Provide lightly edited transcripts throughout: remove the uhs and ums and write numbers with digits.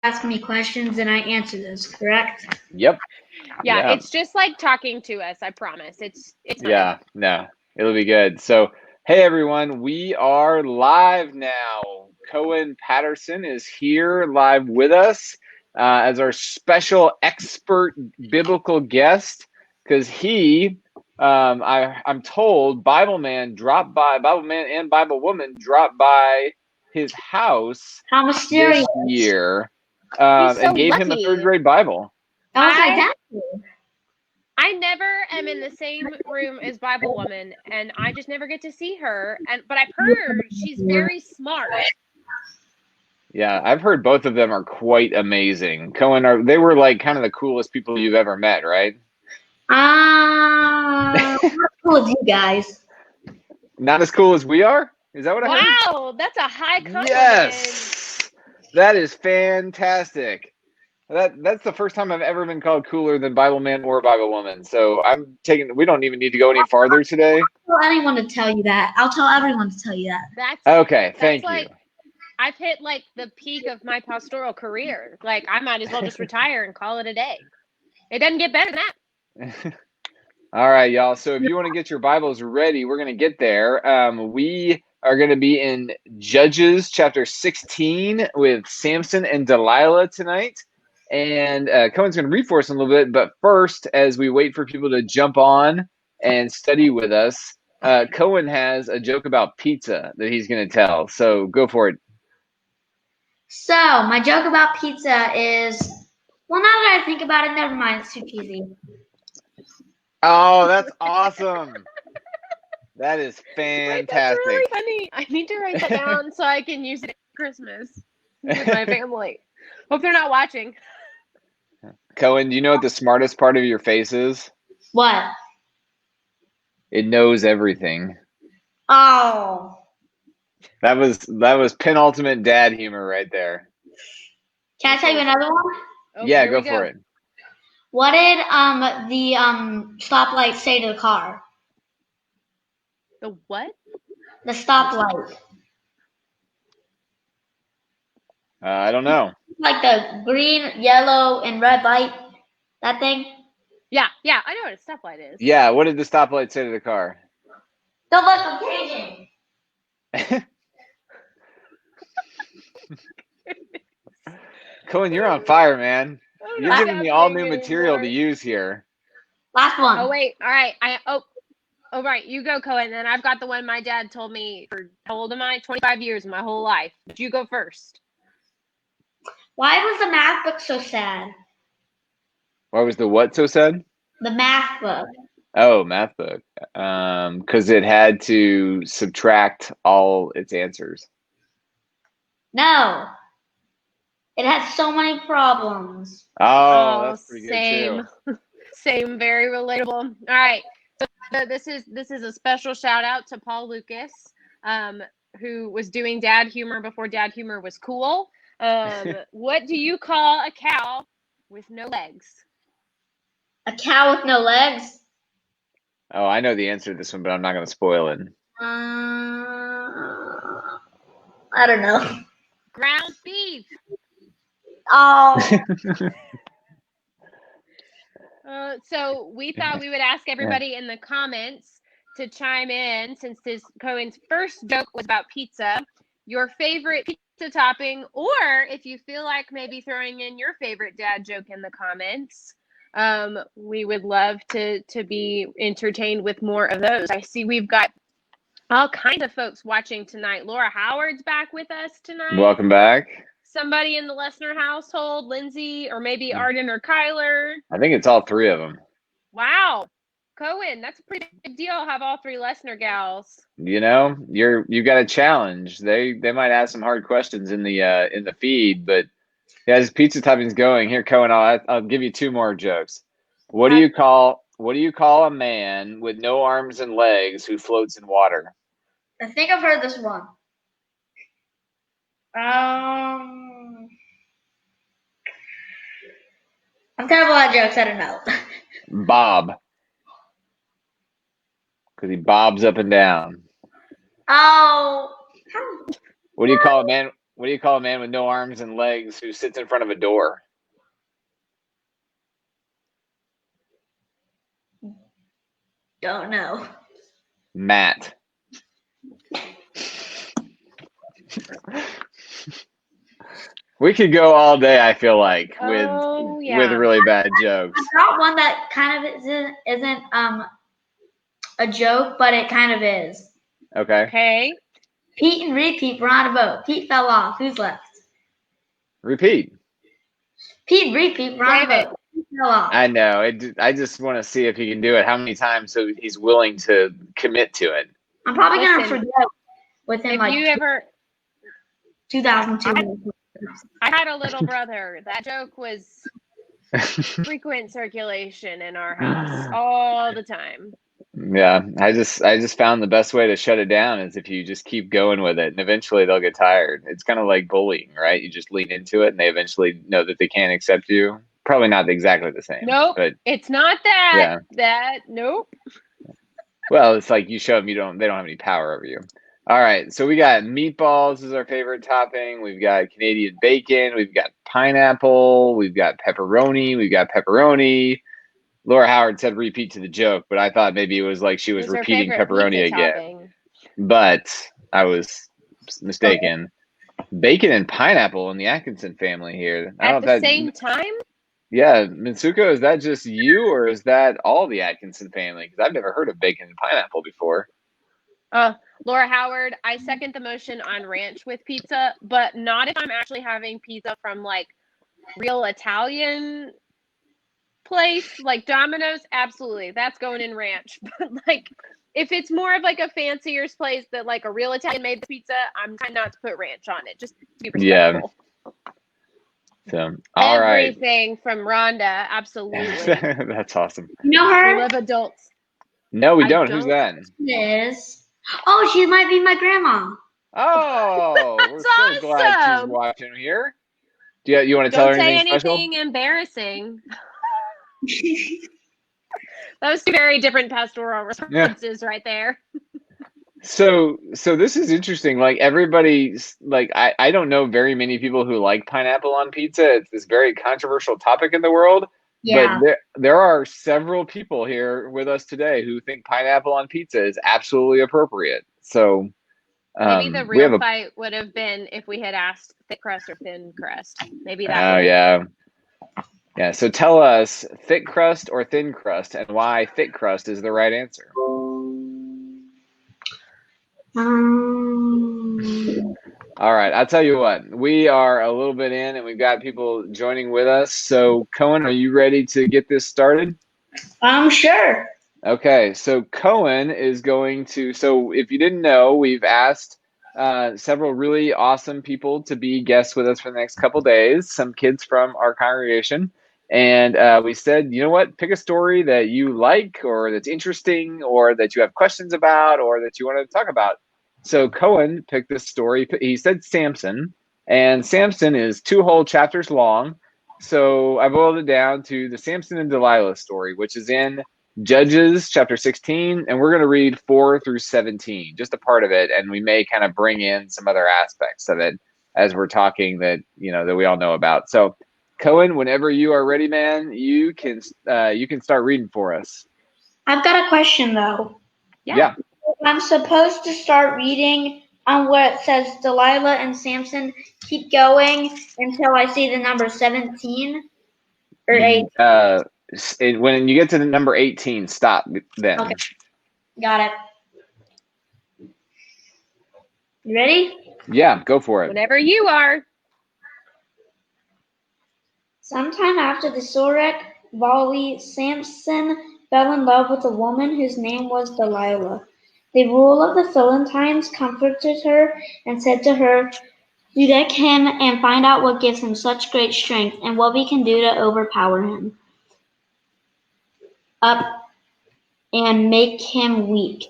ask me questions and I answer those, correct? Yep. Yeah, it's just like talking to us, I promise. It's fun. Yeah, no, it'll be good. So, hey everyone, we are live now. Cohen Patterson is here live with us as our special expert biblical guest because I'm told, Bible Man and Bible Woman dropped by his house How mysterious. this year He's so and gave him a lucky. 3rd grade Bible. That was my dad. I never am in the same room as Bible Woman, and I just never get to see her. But I've heard she's very smart. Yeah, I've heard both of them are quite amazing. Cohen, they were like kind of the coolest people you've ever met, right? Not as cool as you guys. Not as cool as we are? Is that what I heard? Wow, that's a high compliment. Yes, that is fantastic. That's the first time I've ever been called cooler than Bible Man or Bible Woman. So we don't even need to go any farther today. I'll tell anyone to tell you that. I'll tell everyone to tell you that. Okay, thank you. I've hit like the peak of my pastoral career. Like I might as well just retire and call it a day. It doesn't get better than that. All right, y'all. So if you want to get your Bibles ready, we're going to get there. We are going to be in Judges chapter 16 with Samson and Delilah tonight. And Cohen's going to read for us a little bit. But first, as we wait for people to jump on and study with us, Cohen has a joke about pizza that he's going to tell. So go for it. So, my joke about pizza is, well, now that I think about it, never mind. It's too cheesy. Oh, that's awesome. That is fantastic. That's really funny. I need to write that down so I can use it at Christmas with my family. Hope they're not watching. Cohen, do you know what the smartest part of your face is? What? It knows everything. Oh. That was penultimate dad humor right there. Can I tell you another one? Oh, yeah, go for it. What did the stoplight say to the car? The what? The stoplight. I don't know. Like the green, yellow, and red light. That thing? Yeah, I know what a stoplight is. Yeah, what did the stoplight say to the car? Don't look, I'm changing. Cohen, you're on fire, man. You're giving me all new material to use here. Last one. Oh wait, all right. Oh right, you go, Cohen. Then I've got the one my dad told me for how old am I? 25 years of my whole life. But you go first. Why was the math book so sad? Why was the what so sad? The math book. Oh, math book. Because it had to subtract all its answers. No. It had so many problems. Oh, that's pretty good too. Same, very relatable. All right. So this is a special shout out to Paul Lucas, who was doing dad humor before dad humor was cool. What do you call a cow with no legs? A cow with no legs? Oh, I know the answer to this one, but I'm not going to spoil it. I don't know. Ground beef. Oh. So we thought we would ask everybody in the comments to chime in, since Cohen's first joke was about pizza, your favorite pizza topping, or if you feel like maybe throwing in your favorite dad joke in the comments. We would love to be entertained with more of those. I see we've got all kinds of folks watching tonight. Laura Howard's back with us tonight. Welcome back. Somebody in the Lessner household, Lindsay, or maybe Arden or Kyler. I think it's all three of them. Wow. Cohen, that's a pretty big deal. Have all three Lessner gals. You know, you've got a challenge. They might ask some hard questions in the feed, but yeah, as pizza topping's going here, Cohen, I'll give you two more jokes. What do you call a man with no arms and legs who floats in water? I think I've heard this one. I'm terrible at jokes. I don't know. Bob. Because he bobs up and down. Oh. What do you call a man What do you call a man with no arms and legs who sits in front of a door? Don't know. Matt. We could go all day, I feel like, with really bad jokes. I got one that kind of isn't a joke, but it kind of is. Okay. Pete and repeat were on a boat. Pete fell off. Who's left? Repeat. Pete and repeat were on a boat. Pete fell off. I know. I just want to see if he can do it. How many times so he's willing to commit to it. I'm probably gonna forget within if like you ever 2002. I had a little brother. That joke was frequent circulation in our house all the time. Yeah, I just found the best way to shut it down is if you just keep going with it, and eventually they'll get tired. It's kind of like bullying, right? You just lean into it, and they eventually know that they can't accept you. Probably not exactly the same. Nope, but it's not that. Yeah. That nope. Well, it's like you show them they don't have any power over you. All right, so we got meatballs is our favorite topping. We've got Canadian bacon. We've got pineapple. We've got pepperoni. We've got pepperoni. Laura Howard said repeat to the joke, but I thought maybe it was like she was repeating pepperoni again. Topping. But I was mistaken. Bacon and pineapple in the Atkinson family here. At the same time? Yeah, Mitsuko, is that just you or is that all the Atkinson family? Because I've never heard of bacon and pineapple before. Laura Howard, I second the motion on ranch with pizza, but not if I'm actually having pizza from like real Italian place, like Domino's. Absolutely, that's going in ranch. But like, if it's more of like a fancier place that like a real Italian made the pizza, I'm trying not to put ranch on it, just to be respectful. Yeah. So, all Everything from Rhonda, absolutely. That's awesome. You know her? We love adults. No, we don't. Who's that? Yes. Oh, she might be my grandma. Oh, we're so glad she's watching here. Do you want to tell her anything special? Don't say anything embarrassing. That was two very different pastoral responses right there. So this is interesting. Like everybody's like, I don't know very many people who like pineapple on pizza. It's this very controversial topic in the world. Yeah. But there are several people here with us today who think pineapple on pizza is absolutely appropriate. So maybe the real fight would have been if we had asked thick crust or thin crust. Maybe that. Oh yeah. Yeah. So tell us thick crust or thin crust, and why thick crust is the right answer. All right, I'll tell you what. We are a little bit in, and we've got people joining with us. So, Cohen, are you ready to get this started? Sure. Okay, so Cohen is going to. So, if you didn't know, we've asked several really awesome people to be guests with us for the next couple days. Some kids from our congregation, and we said, you know what? Pick a story that you like, or that's interesting, or that you have questions about, or that you want to talk about. So Cohen picked this story. He said Samson, and Samson is 2 whole chapters long. So I boiled it down to the Samson and Delilah story, which is in Judges chapter 16, and we're going to read 4 through 17, just a part of it, and we may kind of bring in some other aspects of it as we're talking that that we all know about. So Cohen, whenever you are ready, man, you can start reading for us. I've got a question though. Yeah. I'm supposed to start reading on where it says Delilah and Samson. Keep going until I see the number 17 or 8. When you get to the number 18, stop then. Okay. Got it. You ready? Yeah, go for it. Whenever you are. Sometime after the Sorek volley, Samson fell in love with a woman whose name was Delilah. The rule of the Philistines comforted her and said to her, "You deck him and find out what gives him such great strength and what we can do to overpower him. Up and make him weak.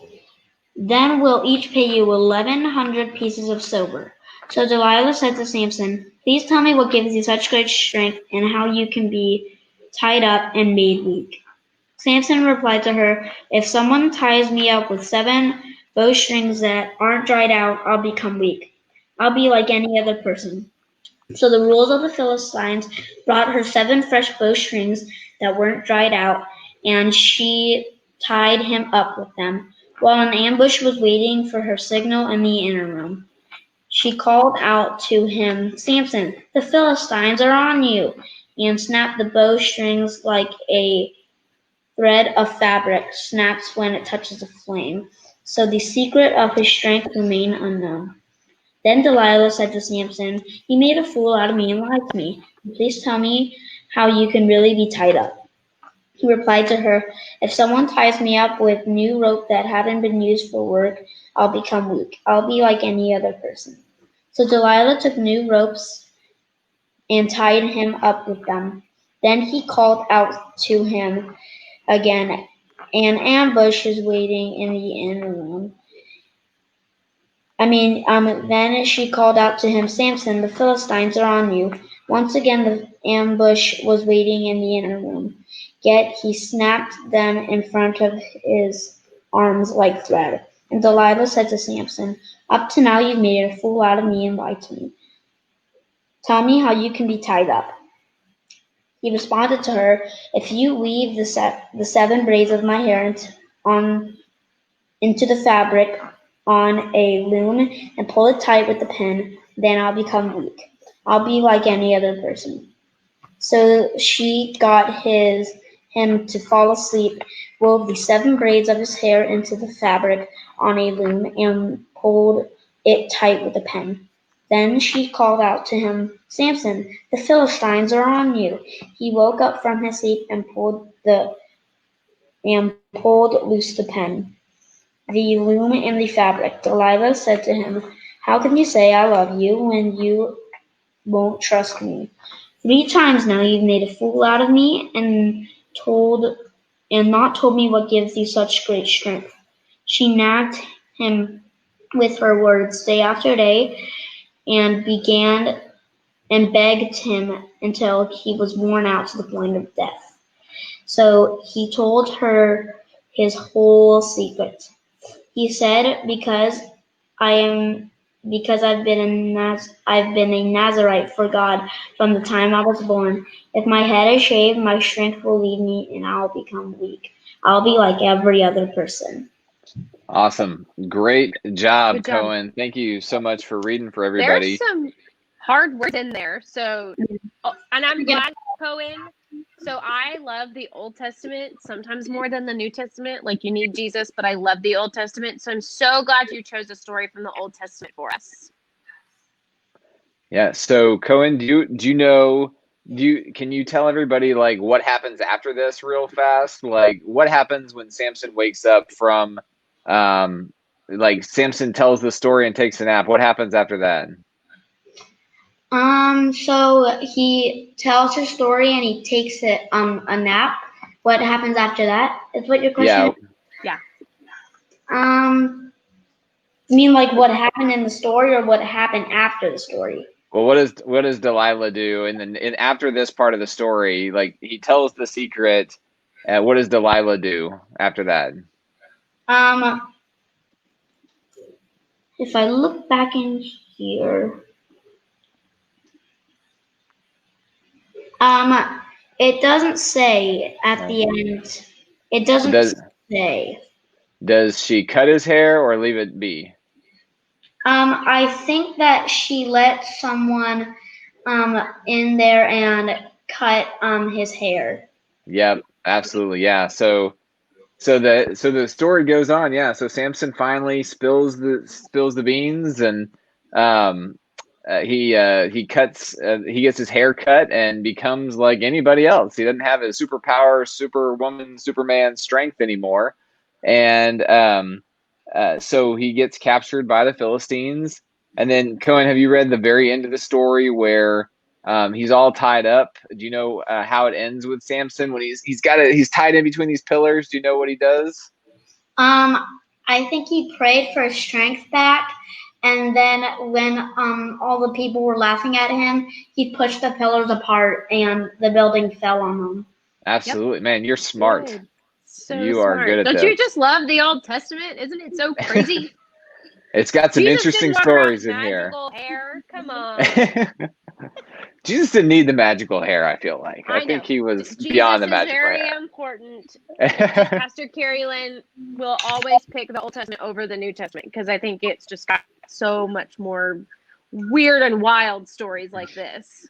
Then we'll each pay you 1,100 pieces of silver." So Delilah said to Samson, "Please tell me what gives you such great strength and how you can be tied up and made weak." Samson replied to her, "If someone ties me up with 7 bowstrings that aren't dried out, I'll become weak. I'll be like any other person. So the rules of the Philistines brought her 7 fresh bowstrings that weren't dried out, and she tied him up with them, while an ambush was waiting for her signal in the inner room. She called out to him, Samson, the Philistines are on you, and snapped the bowstrings like a thread of fabric snaps when it touches a flame. So the secret of his strength remained unknown. Then Delilah said to Samson, You made a fool out of me and lied to me. Please tell me how you can really be tied up. He replied to her, If someone ties me up with new rope that hadn't been used for work, I'll become weak. I'll be like any other person. So Delilah took new ropes and tied him up with them. Then he called out to him again. An ambush is waiting in the inner room. Then she called out to him, Samson, the Philistines are on you. Once again the ambush was waiting in the inner room. Yet he snapped them in front of his arms like thread. And Delilah said to Samson, Up to now you've made a fool out of me and lied to me. Tell me how you can be tied up. He responded to her, If you weave the 7 braids of my hair into the fabric on a loom and pull it tight with a pin, then I'll become weak. I'll be like any other person. So she got him to fall asleep, wove the 7 braids of his hair into the fabric on a loom, and pulled it tight with a pin. Then she called out to him, Samson, the Philistines are on you. He woke up from his sleep and pulled loose the pin, the loom, and the fabric. Delilah said to him, How can you say I love you when you won't trust me? 3 times now you've made a fool out of me and not told me what gives you such great strength. She nagged him with her words day after day and begged him until he was worn out to the point of death. So he told her his whole secret. He said, Because I've been a Nazarite for God from the time I was born. If my head is shaved, my strength will leave me and I'll become weak. I'll be like every other person. Awesome. Great job, Good job. Cohen. Thank you so much for reading for everybody. There's some hard words in there. So, and I'm glad, Cohen. So I love the Old Testament sometimes more than the New Testament. Like, you need Jesus, but I love the Old Testament. So I'm so glad you chose a story from the Old Testament for us. Yeah. So Cohen, can you tell everybody like what happens after this real fast? Like what happens when Samson wakes up from like Samson tells the story and takes a nap? What happens after that? So he tells her story and he takes a nap. What happens after that is what your question is? Yeah. You mean like what happened in the story or what happened after the story? Well, what does Delilah do? And then after this part of the story, like he tells the secret. What does Delilah do after that? If I look back in here, it doesn't say at the end. It doesn't say. Does she cut his hair or leave it be? I think that she let someone in there and cut his hair. Yep, absolutely. Yeah. So the story goes on. Yeah. So Samson finally spills the beans, and he gets his hair cut and becomes like anybody else. He doesn't have his superpower, superwoman, Superman strength anymore, and so he gets captured by the Philistines. And then Cohen, have you read the very end of the story where he's all tied up? Do you know how it ends with Samson when he's tied in between these pillars? Do you know what he does? I think he prayed for his strength back, and then when all the people were laughing at him, he pushed the pillars apart, and the building fell on them. Absolutely, yep. Man, you're smart. Good. So you smart. are good at Don't this. you just love the Old Testament? Isn't it so crazy? It's got some Jesus interesting didn't walk around stories with in here. magical hair. Come on. Jesus didn't need the magical hair, I feel like. I I know. think he was beyond Jesus the is magical very hair. important. It's just Pastor Keri Lynn will always pick the Old Testament over the New Testament because I think it's just got so much more weird and wild stories like this.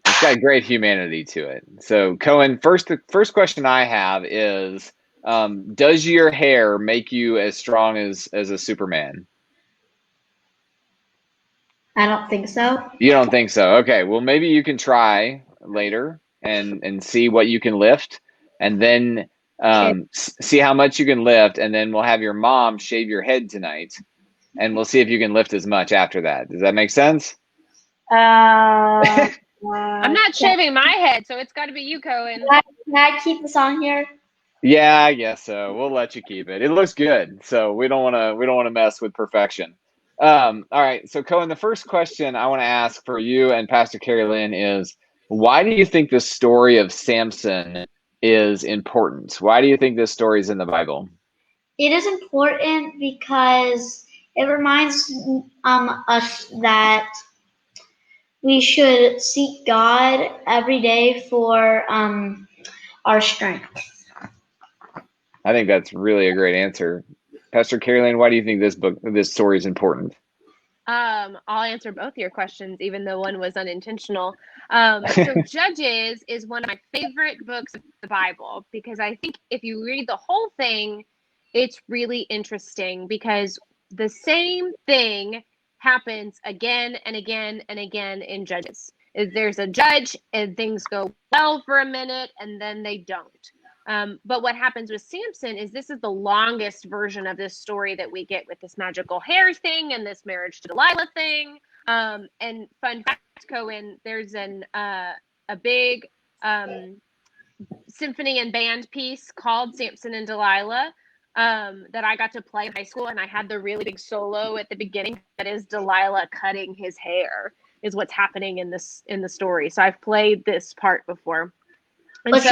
It's got great humanity to it. So, Cohen, the first question I have is, does your hair make you as strong as a Superman? I don't think so. You don't think so? Okay, well, maybe you can try later and see what you can lift, and then see how much you can lift, and then we'll have your mom shave your head tonight, and we'll see if you can lift as much after that. Does that make sense? I'm not shaving my head, so it's got to be you, Cohen. Can I keep this on here? Yeah, I guess so. We'll let you keep it. It looks good, so we don't want to mess with perfection. All right, so Cohen, the first question I want to ask for you and Pastor Keri Lynn is, why do you think the story of Samson is important? Why do you think this story is in the Bible? It is important because it reminds us that we should seek God every day for our strength. I think that's really a great answer. Pastor Keri Lynn, why do you think this story is important? I'll answer both your questions, even though one was unintentional. So Judges is one of my favorite books of the Bible because I think if you read the whole thing, it's really interesting because the same thing happens again and again and again in Judges. There's a judge and things go well for a minute and then they don't. But what happens with Samson is this is the longest version of this story that we get with this magical hair thing and this marriage to Delilah thing. And fun fact, Cohen, there's a big symphony and band piece called Samson and Delilah that I got to play in high school, and I had the really big solo at the beginning that is Delilah cutting his hair is what's happening in the story. So I've played this part before. And But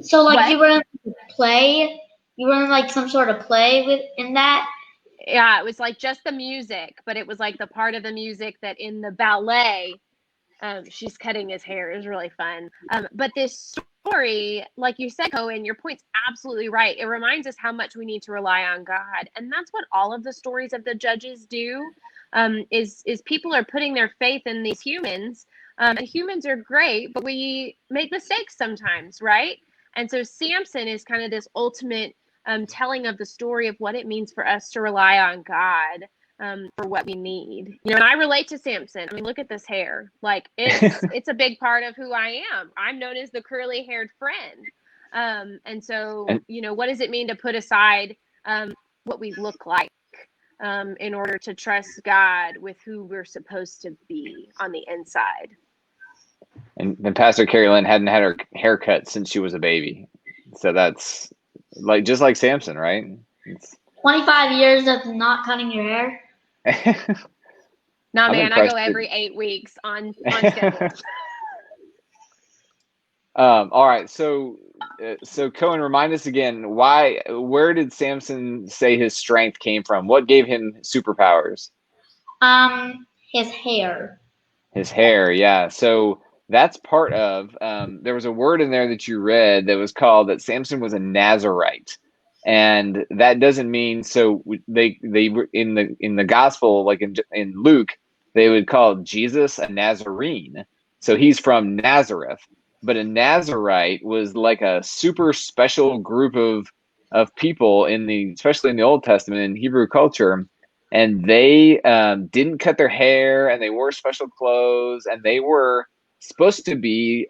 so, what? You were in play? You were in like some sort of play in that? Yeah, it was like just the music, but it was like the part of the music that in the ballet, she's cutting his hair. It was really fun. But this story, like you said, Cohen, your point's absolutely right. It reminds us how much we need to rely on God. And that's what all of the stories of the Judges do, is people are putting their faith in these humans. And humans are great, but we make mistakes sometimes, right? And so Samson is kind of this ultimate telling of the story of what it means for us to rely on God for what we need. You know, and I relate to Samson. I mean, look at this hair. Like it's a big part of who I am. I'm known as the curly haired friend. And so, you know, what does it mean to put aside what we look like in order to trust God with who we're supposed to be on the inside? And Pastor Keri Lynn hadn't had her hair cut since she was a baby. So that's like just like Samson, right? 25 years of not cutting your hair? No, man, I go every 8 weeks on schedule. All right, so Cohen, remind us again, where did Samson say his strength came from? What gave him superpowers? His hair. His hair, yeah. So that's part of, there was a word in there that you read that was called that Samson was a Nazarite. And that doesn't mean, so they in the gospel, like in Luke, they would call Jesus a Nazarene. So he's from Nazareth. But a Nazarite was like a super special group of people especially in the Old Testament in Hebrew culture, and they didn't cut their hair, and they wore special clothes, and they were supposed to do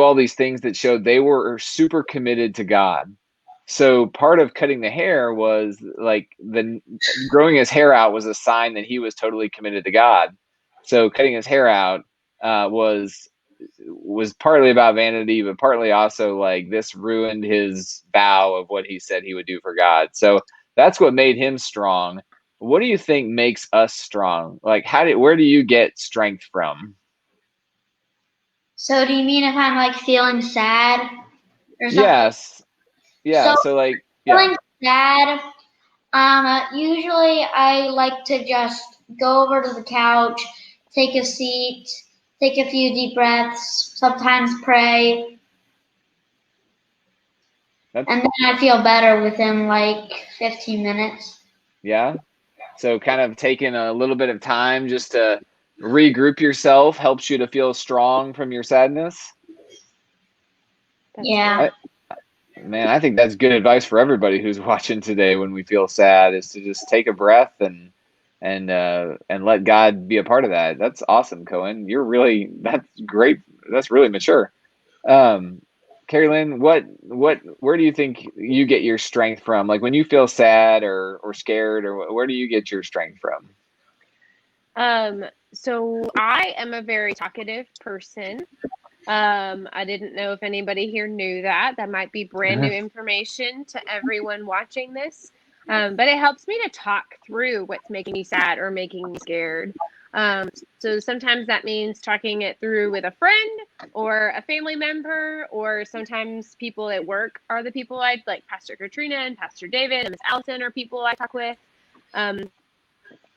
all these things that showed they were super committed to God. So part of cutting the hair was like growing his hair out was a sign that he was totally committed to God. So cutting his hair out was partly about vanity, but partly also like this ruined his vow of what he said he would do for God. So that's what made him strong. What do you think makes us strong? Like where do you get strength from? So do you mean if I'm like feeling sad or something? Yes. Yeah. So like, yeah. Feeling sad, Usually I like to just go over to the couch, take a seat, take a few deep breaths, sometimes pray, and then I feel better within like 15 minutes. Yeah. So kind of taking a little bit of time just to regroup yourself helps you to feel strong from your sadness. Yeah. Man, I think that's good advice for everybody who's watching today when we feel sad, is to just take a breath and let God be a part of that. That's awesome, Cohen. That's great. That's really mature. Keri Lynn, where do you think you get your strength from? Like when you feel sad or scared, or where do you get your strength from? So I am a very talkative person. I didn't know if anybody here knew that. That might be brand new information to everyone watching this. But it helps me to talk through what's making me sad or making me scared. So sometimes that means talking it through with a friend or a family member, or sometimes people at work are the people I like. Pastor Katrina and Pastor David and Miss Allison are people I talk with.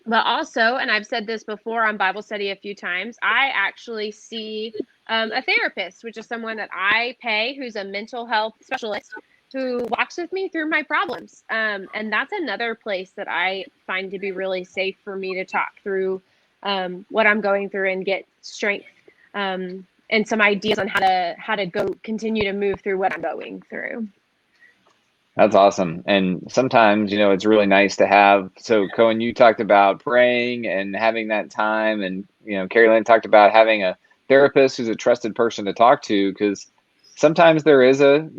But also, and I've said this before on Bible study a few times, I actually see a therapist, which is someone that I pay, who's a mental health specialist, who walks with me through my problems. And that's another place that I find to be really safe for me to talk through what I'm going through and get strength and some ideas on how to go continue to move through what I'm going through. That's awesome. And sometimes, it's really nice to have. So, Cohen, you talked about praying and having that time. And, Keri Lynn talked about having a therapist who's a trusted person to talk to, because sometimes there is a,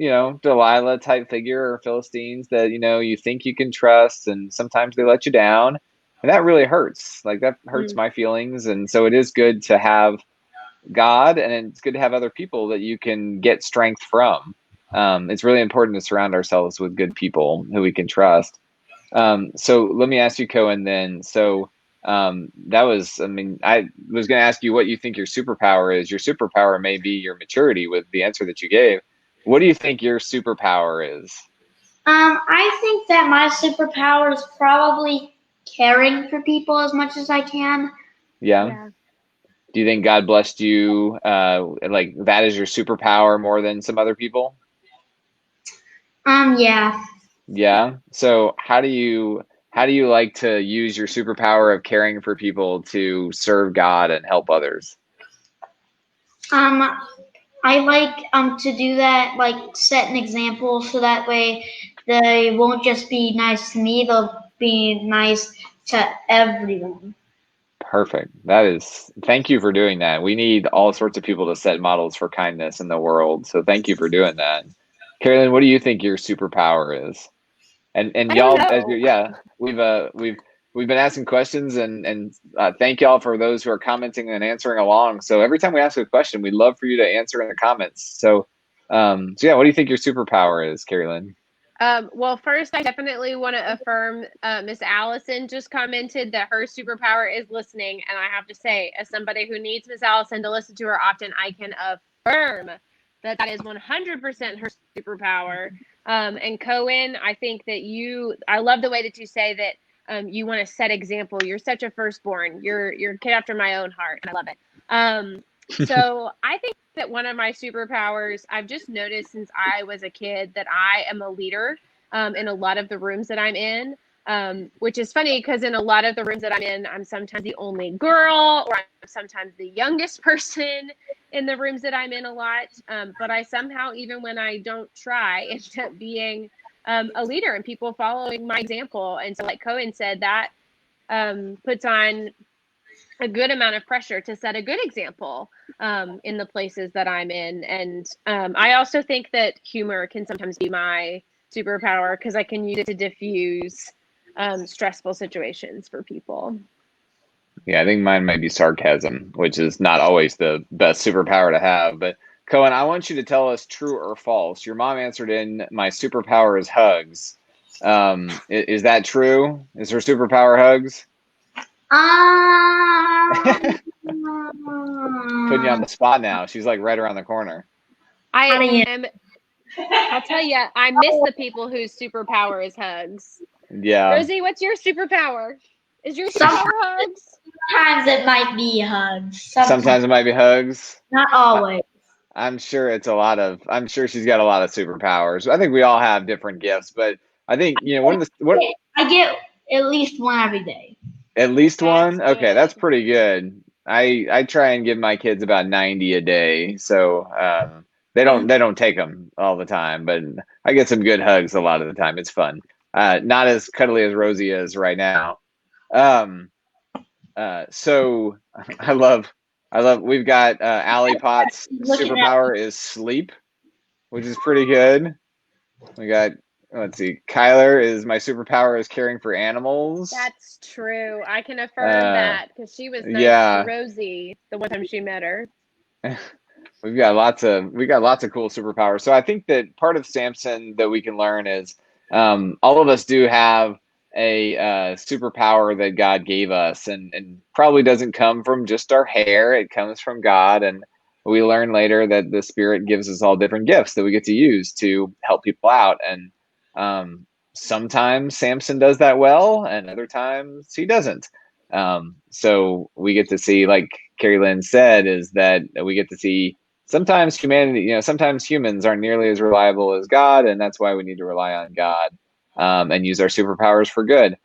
Delilah type figure or Philistines that, you think you can trust, and sometimes they let you down. And that really hurts. Like that hurts my feelings. And so it is good to have God, and it's good to have other people that you can get strength from. It's really important to surround ourselves with good people who we can trust. So let me ask you, Cohen, then. So I was going to ask you what you think your superpower is. Your superpower may be your maturity with the answer that you gave. What do you think your superpower is? I think that my superpower is probably caring for people as much as I can. Yeah. Do you think God blessed you like that is your superpower more than some other people? Yeah. Yeah. So how do you like to use your superpower of caring for people to serve God and help others? I like to do that, like set an example, so that way they won't just be nice to me, they'll be nice to everyone. Perfect. Thank you for doing that. We need all sorts of people to set models for kindness in the world. So thank you for doing that. Keri Lynn, what do you think your superpower is? And y'all, we've been asking questions, and thank y'all for those who are commenting and answering along. So every time we ask a question, we'd love for you to answer in the comments. So what do you think your superpower is, Keri Lynn? Well, first, I definitely want to affirm Miss Allison just commented that her superpower is listening. And I have to say, as somebody who needs Miss Allison to listen to her often, I can affirm that is 100% her superpower. And Cohen, I think that I love the way that you say that you want to set example. You're such a firstborn. You're a kid after my own heart, and I love it. So I think that one of my superpowers, I've just noticed since I was a kid, that I am a leader in a lot of the rooms that I'm in, which is funny because in a lot of the rooms that I'm in, I'm sometimes the only girl, or I'm sometimes the youngest person in the rooms that I'm in a lot. But I somehow, even when I don't try, end up being a leader and people following my example. And so like Cohen said, that puts on a good amount of pressure to set a good example in the places that I'm in. And I also think that humor can sometimes be my superpower because I can use it to diffuse stressful situations for people. Yeah, I think mine might be sarcasm, which is not always the best superpower to have. But Cohen, I want you to tell us true or false. Your mom answered in, my superpower is hugs. Is that true? Is her superpower hugs? Putting you on the spot now. She's like right around the corner. I'll tell you, I miss the people whose superpower is hugs. Yeah. Rosie, what's your superpower? Is your superpower hugs? Sometimes it might be hugs. Sometimes it might be hugs. Not always. I'm sure I'm sure she's got a lot of superpowers. I think we all have different gifts, but I think, I get at least one every day. At least one? That's Okay, that's good. pretty good. I try and give my kids about 90 a day, so they don't take them all the time, but I get some good hugs a lot of the time. It's fun. Not as cuddly as Rosie is right now. So I love we've got Allie Potts' superpower is sleep, which is pretty good. We got, let's see, Kyler is my superpower is caring for animals. That's true. I can affirm that because she was nice yeah. to Rosie the one time she met her. We got lots of cool superpowers. So I think that part of Samson that we can learn is all of us do have a superpower that God gave us, and probably doesn't come from just our hair. It comes from God, and we learn later that the Spirit gives us all different gifts that we get to use to help people out. And sometimes Samson does that well, and other times he doesn't. So we get to see, like Keri Lynn said, is that we get to see sometimes humanity, sometimes humans aren't nearly as reliable as God, and that's why we need to rely on God and use our superpowers for good.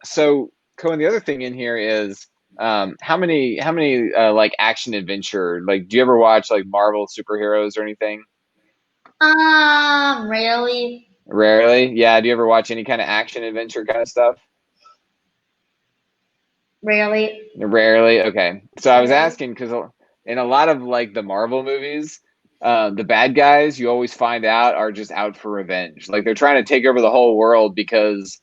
So Cohen, the other thing in here is how many like action adventure, like do you ever watch like Marvel superheroes or anything? Rarely. Rarely? Yeah. Do you ever watch any kind of action adventure kind of stuff? Rarely. Rarely. Okay. So I was asking because in a lot of like the Marvel movies, the bad guys you always find out are just out for revenge. Like they're trying to take over the whole world because,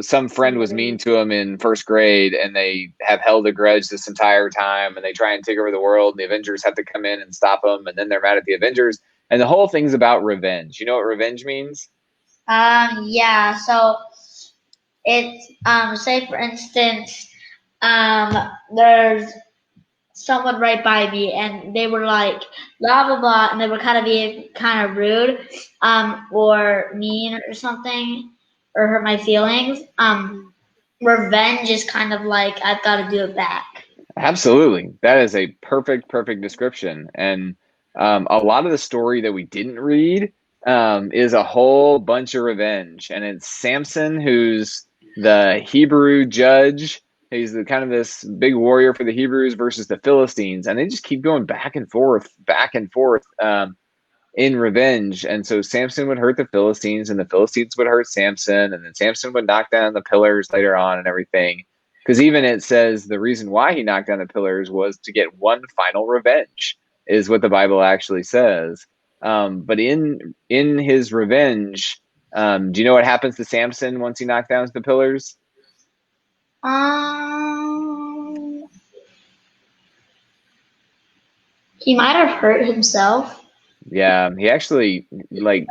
some friend was mean to them in first grade and they have held a grudge this entire time, and they try and take over the world, and the Avengers have to come in and stop them, and then they're mad at the Avengers. And the whole thing's about revenge. You know what revenge means? Yeah. So it's say for instance, there's someone right by me, and they were like blah blah blah, and they were being kind of rude, or mean or something, or hurt my feelings. Revenge is kind of like I've got to do it back. Absolutely. That is a perfect description. And a lot of the story that we didn't read is a whole bunch of revenge. And it's Samson, who's the Hebrew judge. He's the kind of this big warrior for the Hebrews versus the Philistines. And they just keep going back and forth in revenge. And so Samson would hurt the Philistines, and the Philistines would hurt Samson, and then Samson would knock down the pillars later on and everything. Because even it says the reason why he knocked down the pillars was to get one final revenge, is what the Bible actually says. But in his revenge, do you know what happens to Samson once he knocked down the pillars? He might have hurt himself. Yeah, he actually,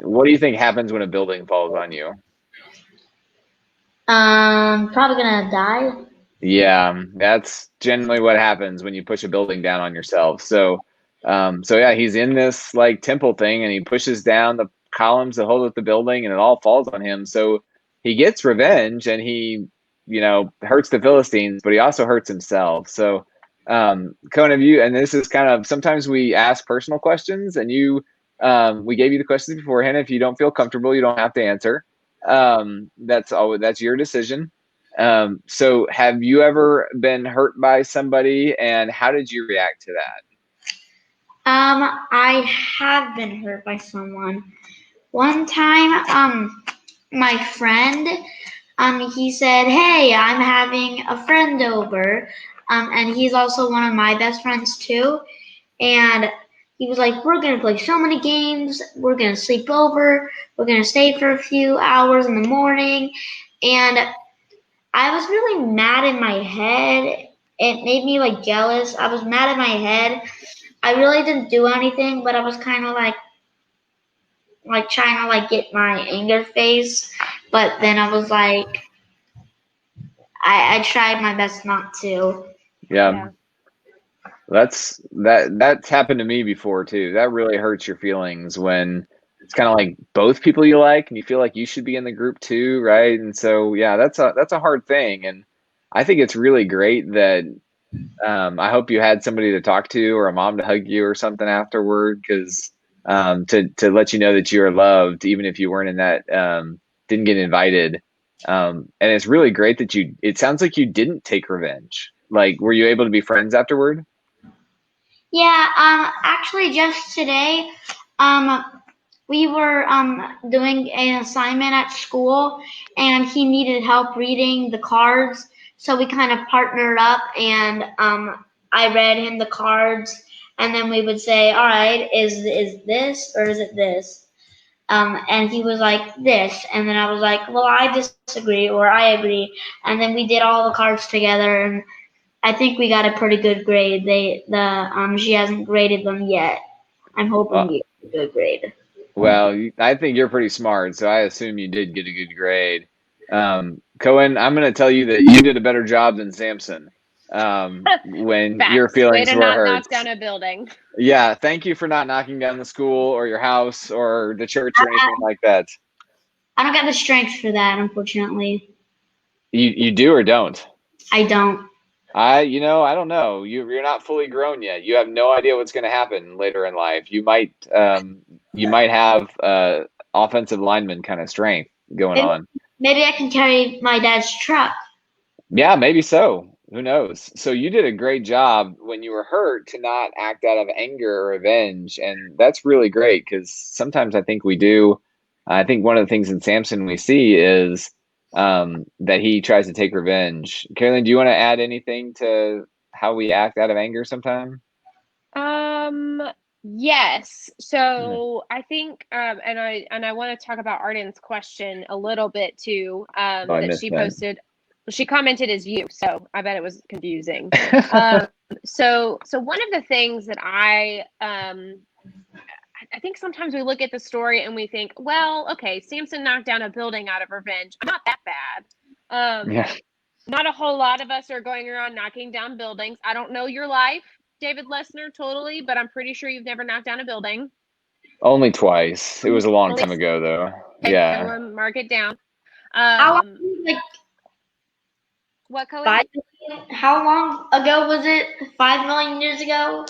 what do you think happens when a building falls on you? Probably gonna die. Yeah, that's generally what happens when you push a building down on yourself. So yeah, he's in this like temple thing, and he pushes down the columns that hold up the building, and it all falls on him. So he gets revenge, and he, hurts the Philistines, but he also hurts himself. So Cohen, have you, and this is kind of, sometimes we ask personal questions, and we gave you the questions beforehand. If you don't feel comfortable, you don't have to answer. That's your decision. So have you ever been hurt by somebody, and how did you react to that? I have been hurt by someone. One time, my friend, he said, "Hey, I'm having a friend over, and he's also one of my best friends too." And he was like, "We're gonna play so many games. We're gonna sleep over. We're gonna stay for a few hours in the morning." And I was really mad in my head. It made me like jealous. I was mad in my head. I really didn't do anything, but I was kind of like trying to like get my anger face. But then I was like, I tried my best not to. Yeah. That's happened to me before too. That really hurts your feelings when it's kind of like both people you like, and you feel like you should be in the group too, right? And so, yeah, that's a hard thing. And I think it's really great that I hope you had somebody to talk to or a mom to hug you or something afterward, because to let you know that you are loved, even if you weren't in that, didn't get invited. And it's really great that it sounds like you didn't take revenge. Like, were you able to be friends afterward? Yeah, actually just today, we were doing an assignment at school, and he needed help reading the cards, so we kind of partnered up, and I read him the cards, and then we would say, all right, is this or is it this? And he was like, this, and then I was like, well, I disagree or I agree, and then we did all the cards together, and I think we got a pretty good grade. She hasn't graded them yet. I'm hoping Well, we get a good grade. well, I think you're pretty smart, so I assume you did get a good grade. Cohen, I'm going to tell you that you did a better job than Samson when your Facts. Way feelings to were not hurt. knock down a building. Yeah, thank you for not knocking down the school or your house or the church or anything like that. I don't got the strength for that, unfortunately. You do or don't? I don't. I don't know. You're not fully grown yet. You have no idea what's going to happen later in life. You might have offensive lineman kind of strength going on. Maybe I can carry my dad's truck. Yeah, maybe so. Who knows? So you did a great job when you were hurt to not act out of anger or revenge, and that's really great, because sometimes I think we do. I think one of the things in Samson we see is that he tries to take revenge. Carolyn, do you want to add anything to how we act out of anger sometime? Yes. So I think, and I want to talk about Arden's question a little bit too, I that missed she that. posted. She commented as you, so I bet it was confusing. So one of the things that I think sometimes we look at the story and we think, well, okay, Samson knocked down a building out of revenge. Not that bad. Yeah. Not a whole lot of us are going around knocking down buildings. I don't know your life, David Lessner, totally, but I'm pretty sure you've never knocked down a building. Only twice. It was a long Only- time ago, though. Okay, Yeah. everyone mark it down. What, Cohen? How long ago was it? 5 million years ago?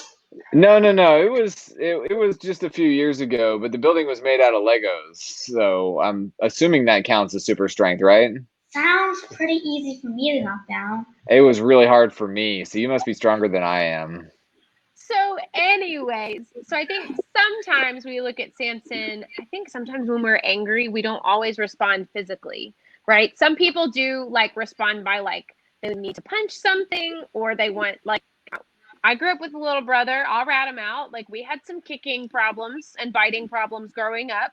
No. It was just a few years ago, but the building was made out of Legos, so I'm assuming that counts as super strength, right? Sounds pretty easy for me to knock down. It was really hard for me, so you must be stronger than I am. So anyways, so I think sometimes we look at Samson, I think sometimes when we're angry, we don't always respond physically, right? Some people do like respond by like they need to punch something, or they want like, I grew up with a little brother. I'll rat him out. Like, we had some kicking problems and biting problems growing up,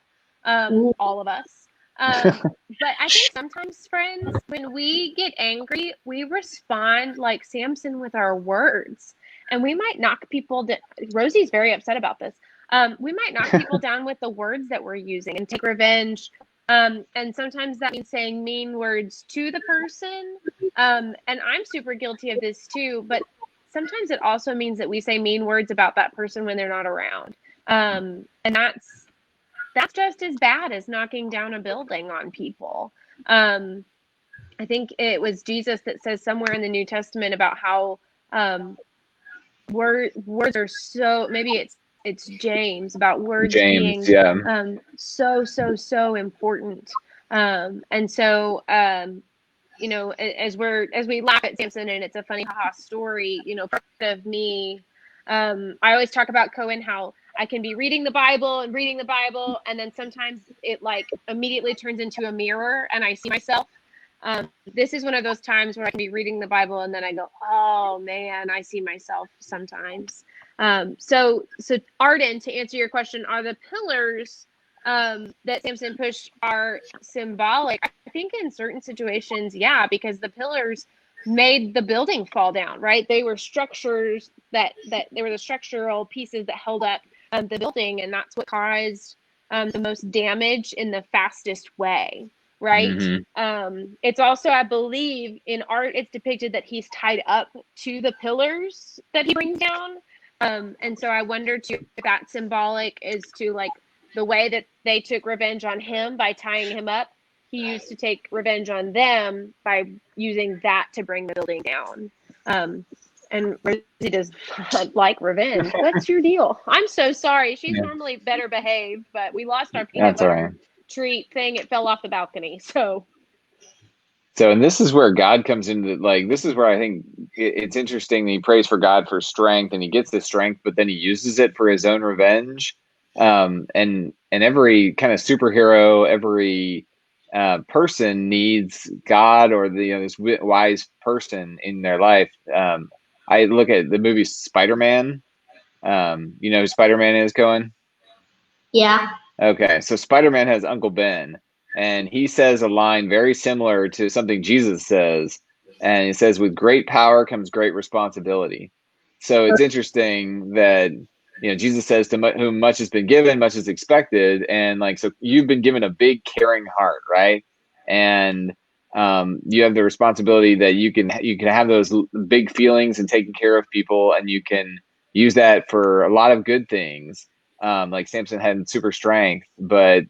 all of us. But I think sometimes, friends, when we get angry, we respond like Samson with our words. And we might knock people down. Rosie's very upset about this. We might knock people down with the words that we're using and take revenge. And sometimes that means saying mean words to the person. And I'm super guilty of this too. But sometimes it also means that we say mean words about that person when they're not around. And that's just as bad as knocking down a building on people. I think it was Jesus that says somewhere in the New Testament about how words are so, maybe it's James, about words being so important. And so as we laugh at Samson and it's a funny story, part of me, I always talk about Cohen, how I can be reading the Bible, and then sometimes it like immediately turns into a mirror and I see myself. This is one of those times where I can be reading the Bible and then I go, oh man, I see myself sometimes. So Arden, to answer your question, are the pillars that Samson pushed are symbolic? I think in certain situations, yeah, because the pillars made the building fall down, right? They were structures that they were the structural pieces that held up the building, and that's what caused the most damage in the fastest way, right? Mm-hmm. It's also, I believe, in art, it's depicted that he's tied up to the pillars that he brings down. And so I wonder too if that symbolic is to like the way that they took revenge on him by tying him up, he used to take revenge on them by using that to bring the building down. And Rosie does not like revenge. What's your deal? I'm so sorry. She's normally better behaved, but we lost our peanut butter treat thing. It fell off the balcony. So, and this is where God comes into, like, this is where I think it's interesting that he prays for God for strength, and he gets the strength, but then he uses it for his own revenge. And every kind of superhero, every person needs God or this wise person in their life. I look at the movie Spider-Man. You know who Spider-Man is, Cohen? Yeah. Okay, so Spider-Man has Uncle Ben, and he says a line very similar to something Jesus says, and he says, "With great power comes great responsibility." So it's interesting that Jesus says, "To whom much has been given, much is expected," and like, so you've been given a big caring heart, right? And you have the responsibility that you can have those big feelings and taking care of people, and you can use that for a lot of good things. Like Samson had super strength, but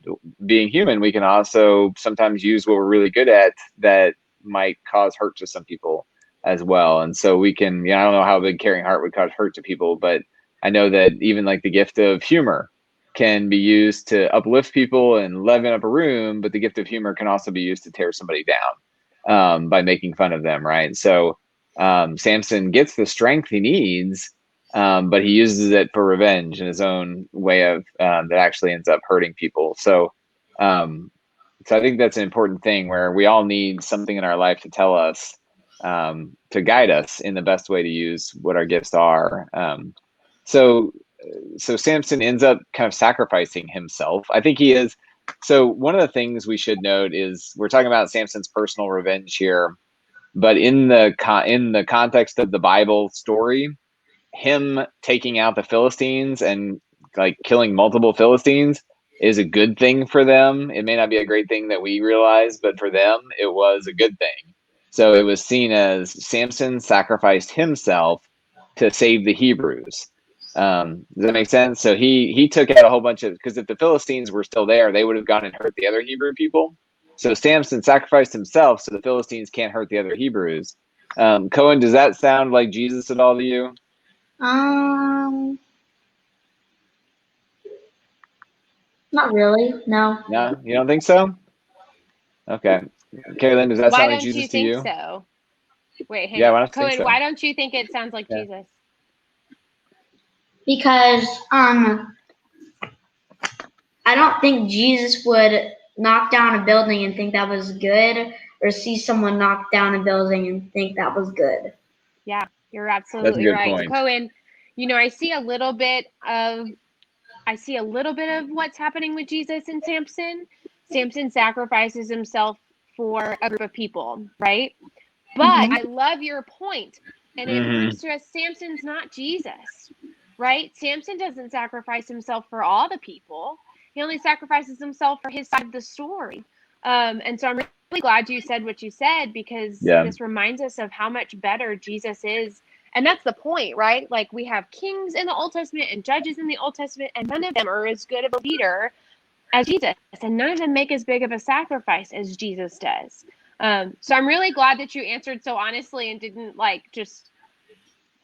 being human, we can also sometimes use what we're really good at that might cause hurt to some people as well. And so we can, I don't know how a big caring heart would cause hurt to people, but I know that even like the gift of humor can be used to uplift people and liven up a room, but the gift of humor can also be used to tear somebody down by making fun of them, right? So Samson gets the strength he needs, but he uses it for revenge in his own way of that actually ends up hurting people. So I think that's an important thing where we all need something in our life to tell us, to guide us in the best way to use what our gifts are. So Samson ends up kind of sacrificing himself. I think he is. So one of the things we should note is we're talking about Samson's personal revenge here, but in the context of the Bible story, him taking out the Philistines and like killing multiple Philistines is a good thing for them. It may not be a great thing that we realize, but for them, it was a good thing. So it was seen as Samson sacrificed himself to save the Hebrews. Does that make sense? So he took out a whole bunch of, because if the Philistines were still there, they would have gone and hurt the other Hebrew people. So Samson sacrificed himself so the Philistines can't hurt the other Hebrews. Cohen, does that sound like Jesus at all to you? Not really. No. No, you don't think so? Okay. Kaylin, does that sound like Jesus to you? Why don't you think so? Wait, hang Yeah, on. why don't you Cohen, think so? why don't you think it sounds like Jesus? Because I don't think Jesus would knock down a building and think that was good, or see someone knock down a building and think that was good. Yeah, you're absolutely right. Point. Cohen, I see a little bit of what's happening with Jesus and Samson. Samson sacrifices himself for a group of people, right? But I love your point. And it proves to us Samson's not Jesus, right? Samson doesn't sacrifice himself for all the people. He only sacrifices himself for his side of the story. And so I'm really glad you said what you said, because this reminds us of how much better Jesus is. And that's the point, right? Like, we have kings in the Old Testament and judges in the Old Testament, and none of them are as good of a leader as Jesus. And none of them make as big of a sacrifice as Jesus does. So I'm really glad that you answered so honestly and didn't just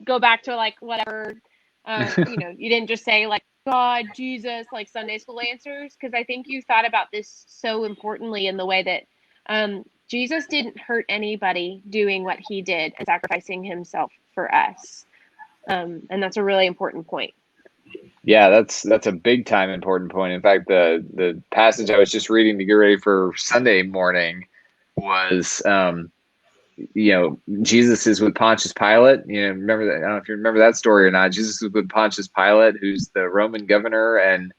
go back to whatever, you didn't just say God, Jesus, like Sunday school answers, because I think you thought about this so importantly in the way that Jesus didn't hurt anybody doing what he did and sacrificing himself for us. And that's a really important point. Yeah, that's a big time important point. In fact, the passage I was just reading to get ready for Sunday morning was, Jesus is with Pontius Pilate. Remember that? I don't know if you remember that story or not. Jesus is with Pontius Pilate, who's the Roman governor, and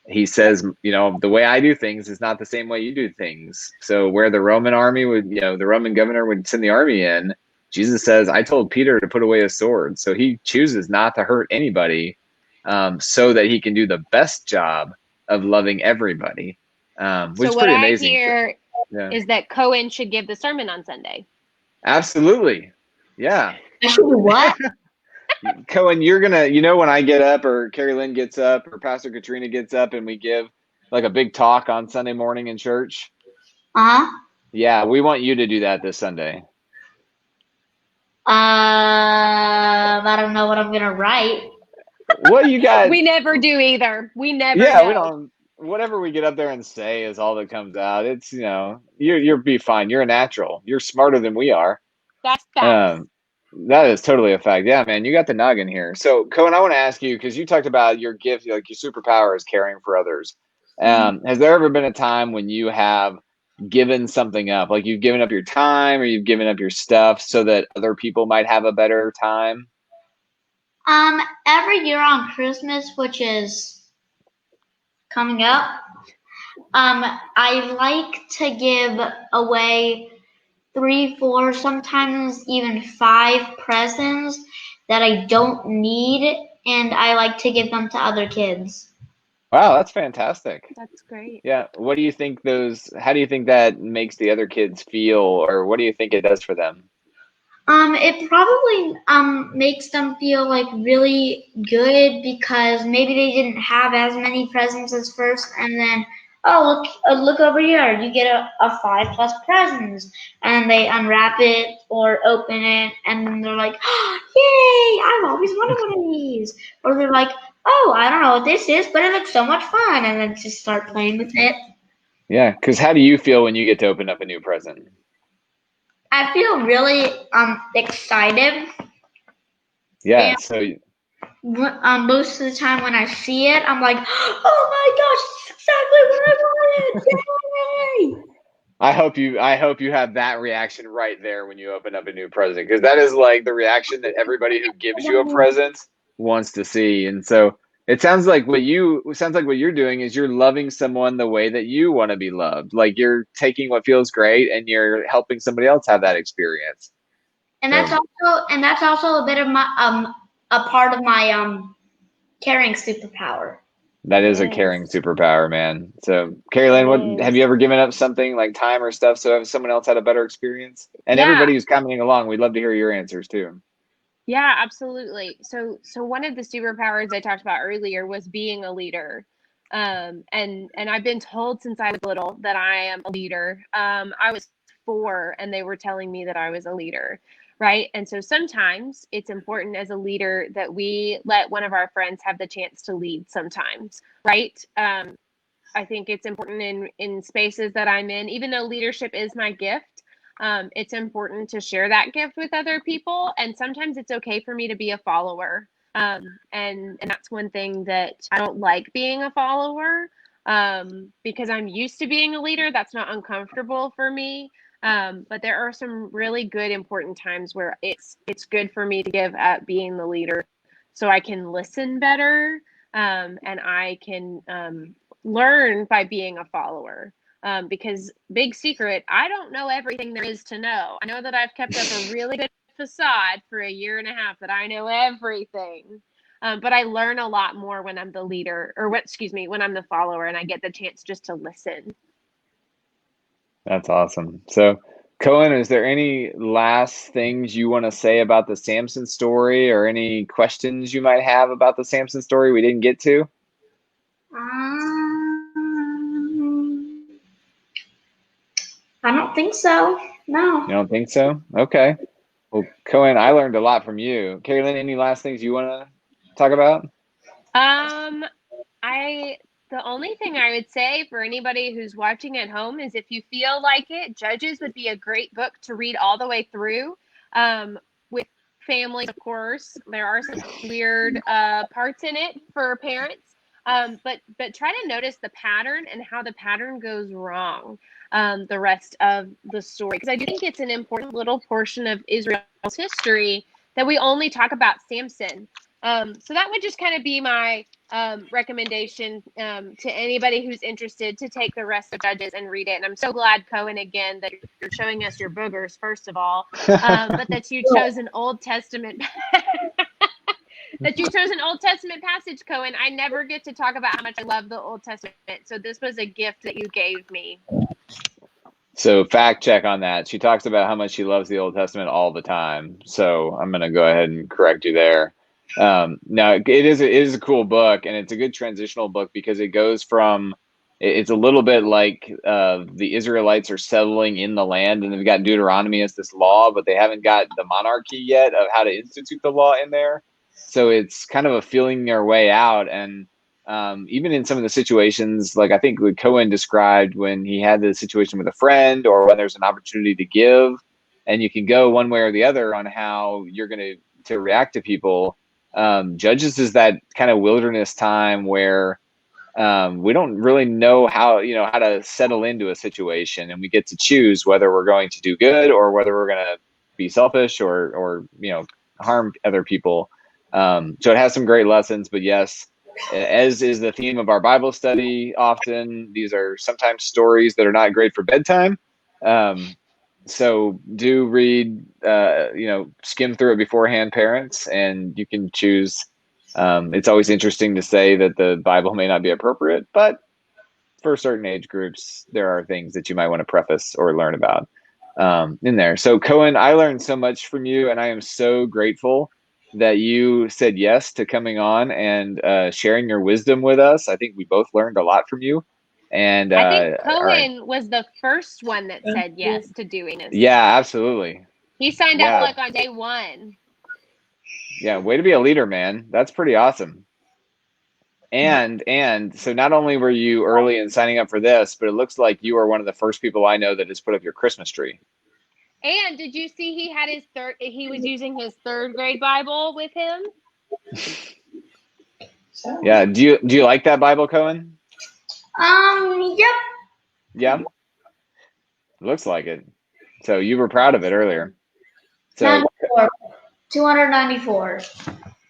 he says, the way I do things is not the same way you do things. So where the Roman army would, the Roman governor would send the army in, Jesus says, I told Peter to put away his sword. So he chooses not to hurt anybody, so that he can do the best job of loving everybody. Which is pretty amazing. So what I hear is that Cohen should give the sermon on Sunday. Absolutely. Yeah. What? Cohen, you're going to, when I get up, or Keri Lynn gets up, or Pastor Katrina gets up, and we give like a big talk on Sunday morning in church? Uh-huh. Yeah, we want you to do that this Sunday. I don't know what I'm gonna write. Well, you got, We never do either. We never yeah, we know. don't, whatever we get up there and say is all that comes out. It's, you'll be fine. You're a natural. You're smarter than we are. That's facts. Um, that is totally a fact. Yeah, man, you got the noggin here. So, Cohen, I want to ask you, because you talked about your gift, like your superpower is caring for others. Has there ever been a time when you have given something up, like you've given up your time or you've given up your stuff so that other people might have a better time? Every year on Christmas, which is coming up, I like to give away 3, 4, sometimes even 5 presents that I don't need, and I like to give them to other kids. Wow, that's fantastic. That's great. Yeah. What do you think how do you think that makes the other kids feel, or what do you think it does for them? It probably makes them feel like really good because maybe they didn't have as many presents as first, and then look over here, you get a 5+ presents, and they unwrap it or open it, and then they're like, oh, yay! I've always wanted one of these, or they're like, oh, I don't know what this is, but it looks so much fun, and then just start playing with it. Yeah, because how do you feel when you get to open up a new present? I feel really excited. Yeah, And so most of the time when I see it, I'm like, oh my gosh, it's exactly what I wanted! Yay! I hope you have that reaction right there when you open up a new present, because that is like the reaction that everybody who gives you a present wants to see. And so it sounds like what you're doing is you're loving someone the way that you want to be loved. Like you're taking what feels great and you're helping somebody else have that experience. And So that's also a bit of my a part of my caring superpower. that It is a caring is. superpower, man. So, Carrie It Lynn, what have is. you ever given up something like time or stuff so if someone else had a better experience? And Yeah. everybody who's commenting along, we'd love to hear your answers too. Yeah, absolutely. So one of the superpowers I talked about earlier was being a leader. And I've been told since I was little that I am a leader. I was 4 and they were telling me that I was a leader, right? And so sometimes it's important as a leader that we let one of our friends have the chance to lead sometimes, right? I think it's important in spaces that I'm in, even though leadership is my gift. It's important to share that gift with other people, and sometimes it's okay for me to be a follower. And that's one thing that I don't like being a follower, because I'm used to being a leader. That's not uncomfortable for me. But there are some really good important times where it's good for me to give up being the leader, so I can listen better, and I can learn by being a follower. Because big secret, I don't know everything there is to know. I know that I've kept up a really good facade for a year and a half that I know everything. But I learn a lot more when I'm the leader, or when I'm the follower and I get the chance just to listen. That's awesome. So, Cohen, is there any last things you want to say about the Samson story or any questions you might have about the Samson story we didn't get to? I don't think so. No. You don't think so? Okay. Well, Cohen, I learned a lot from you. Carolyn, any last things you want to talk about? The only thing I would say for anybody who's watching at home is if you feel like it, Judges would be a great book to read all the way through. With families, of course, there are some weird parts in it for parents. But try to notice the pattern and how the pattern goes wrong the rest of the story, because I do think it's an important little portion of Israel's history that we only talk about Samson. So that would just kind of be my recommendation to anybody who's interested to take the rest of Judges and read it. And I'm so glad, Cohen, again, that you're showing us your boogers, first of all, but that you chose an Old Testament passage, Cohen. I never get to talk about how much I love the Old Testament. So this was a gift that you gave me. So fact check on that. She talks about how much she loves the Old Testament all the time. So I'm going to go ahead and correct you there. Now it is a cool book, and it's a good transitional book because it it's a little bit like the Israelites are settling in the land, and they've got Deuteronomy as this law, but they haven't got the monarchy yet of how to institute the law in there. So it's kind of a feeling their way out. And even in some of the situations, like I think what Cohen described when he had the situation with a friend, or when there's an opportunity to give, and you can go one way or the other on how you're going to react to people. Judges is that kind of wilderness time where we don't really know how to settle into a situation, and we get to choose whether we're going to do good or whether we're going to be selfish or harm other people. So it has some great lessons, but yes, as is the theme of our Bible study, often these are sometimes stories that are not great for bedtime. So do read, skim through it beforehand, parents, and you can choose. It's always interesting to say that the Bible may not be appropriate, but for certain age groups, there are things that you might want to preface or learn about in there. So Cohen, I learned so much from you, and I am so grateful that you said yes to coming on and sharing your wisdom with us. I think we both learned a lot from you. And I think Cohen was the first one that said yes to doing this. Yeah, absolutely. He signed up like on day one. Yeah, way to be a leader, man. That's pretty awesome. And so not only were you early in signing up for this, but it looks like you are one of the first people I know that has put up your Christmas tree. And did you see he had he was using his 3rd grade Bible with him? Yeah. Do you like that Bible, Cohen? Yep. Yeah. Looks like it. So you were proud of it earlier. So 294.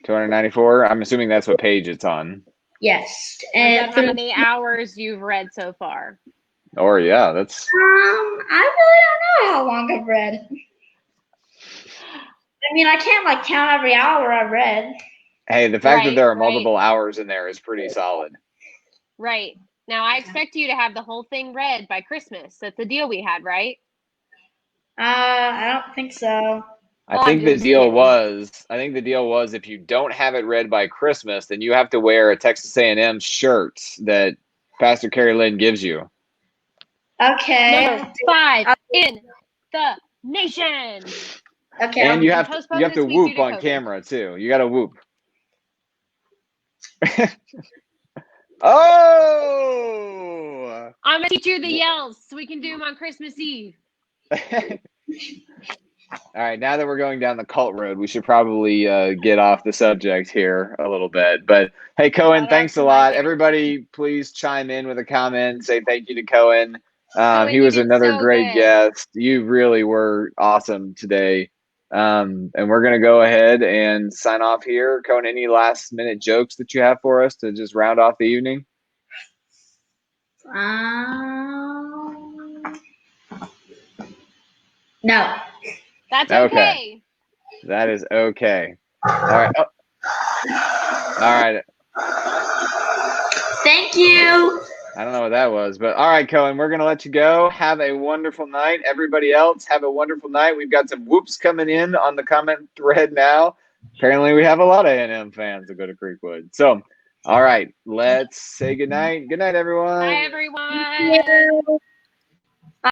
294. I'm assuming that's what page it's on. Yes. And how many hours you've read so far? Or yeah, that's. I really don't know how long I've read. I mean, I can't count every hour I've read. Hey, the fact that there are multiple hours in there is pretty solid. Right. Now I expect you to have the whole thing read by Christmas. That's the deal we had, right? I don't think so. I think the deal was if you don't have it read by Christmas, then you have to wear a Texas A&M shirt that Pastor Keri Lynn gives you. Okay. Number 5 in the nation. Okay. And you have to whoop on camera too. You got to whoop. Oh! I'm gonna teach you the yells so we can do them on Christmas Eve. All right, now that we're going down the cult road, we should probably get off the subject here a little bit. But hey, Cohen, thanks a lot. Everybody, please chime in with a comment. Say thank you to Cohen. He was another great guest. You really were awesome today. And we're going to go ahead and sign off here. Cohen, any last minute jokes that you have for us to just round off the evening? No. That's okay. That is okay. All right. Oh. All right. Thank you. I don't know what that was, but all right, Cohen, we're going to let you go. Have a wonderful night. Everybody else, have a wonderful night. We've got some whoops coming in on the comment thread now. Apparently, we have a lot of A&M fans that go to Creekwood. So, all right, let's say goodnight. Good night, everyone. Bye, everyone.